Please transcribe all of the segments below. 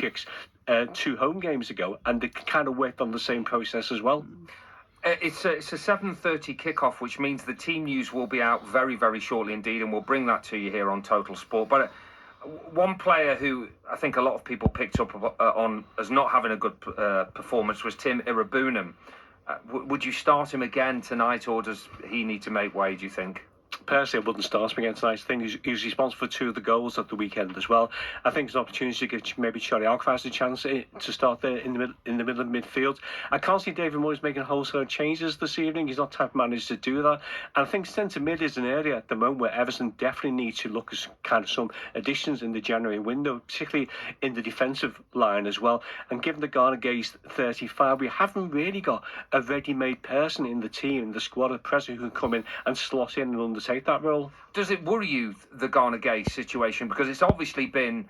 kicks 2 home games ago, and they kind of worked on the same process as well. It's a 7:30 kickoff, which means the team news will be out very, very shortly indeed, and we'll bring that to you here on Total Sport. But one player who I think a lot of people picked up on as not having a good performance was Tim Irabunam. Would you start him again tonight, or does he need to make way, do you think? Personally, I wouldn't start him again tonight. I think he was responsible for 2 of the goals at the weekend as well. I think it's an opportunity to give maybe Charlie Alcaraz a chance to start there in the middle of midfield. I can't see David Moyes making wholesale changes this evening. He's not the type of manager to do that. And I think centre mid is an area at the moment where Everton definitely need to look at kind of some additions in the January window, particularly in the defensive line as well. And given the Ghana Gay's 35, we haven't really got a ready-made person in the team, in the squad at present, who can come in and slot in and undertake that role. Does it worry you, the Ghana Gay situation? Because it's obviously been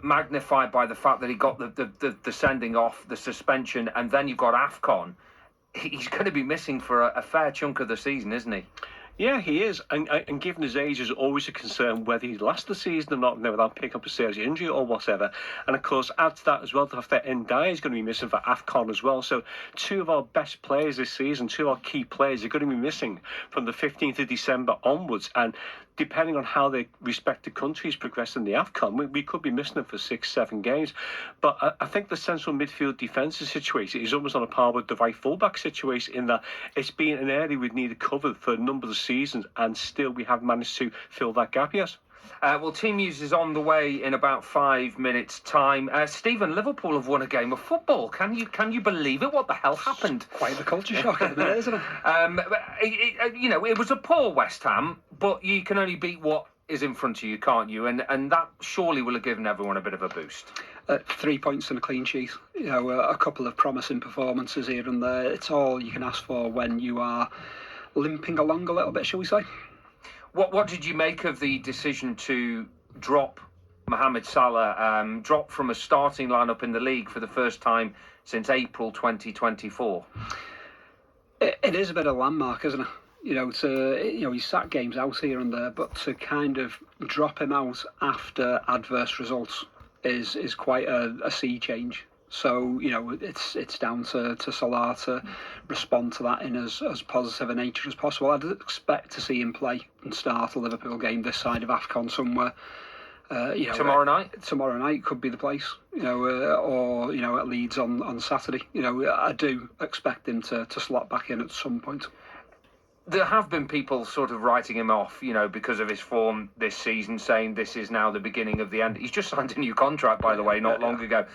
magnified by the fact that he got the sending off, the suspension, and then you've got AFCON. He's going to be missing for a fair chunk of the season, isn't he? Yeah, he is. And given his age, is always a concern whether he lasts the season or not, without picking up a serious injury or whatever. And of course, add to that as well, the fact that Ndiaye is going to be missing for AFCON as well. So 2 of our best players this season, 2 of our key players, are going to be missing from the 15th of December onwards. And depending on how the respective countries progress in the AFCON, we could be missing them for 6-7 games. But I think the central midfield defensive situation is almost on a par with the right fullback situation, in that it's been an area we've needed covered for a number of seasons, and still we haven't managed to fill that gap yet. Well, team news is on the way in about 5 minutes' time. Stephen, Liverpool have won a game of football. Can you believe it? What the hell happened? Quite the culture shock at the minute, isn't it? It was a poor West Ham, but you can only beat what is in front of you, can't you? And that surely will have given everyone a bit of a boost. 3 points and a clean sheet. A couple of promising performances here and there. It's all you can ask for when you are limping along a little bit, shall we say? What did you make of the decision to drop Mohamed Salah, drop from a starting lineup in the league for the first time since April 2024? It is a bit of a landmark, isn't it? He's sat games out here and there, but to kind of drop him out after adverse results is quite a sea change. So, it's down to Salah to respond to that in as positive a nature as possible. I'd expect to see him play and start a Liverpool game this side of AFCON somewhere. Tomorrow night? Tomorrow night could be the place, or at Leeds on Saturday. I do expect him to slot back in at some point. There have been people sort of writing him off, because of his form this season, saying this is now the beginning of the end. He's just signed a new contract, by the way, not long ago.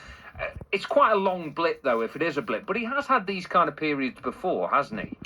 It's quite a long blip, though, if it is a blip. But he has had these kind of periods before, hasn't he?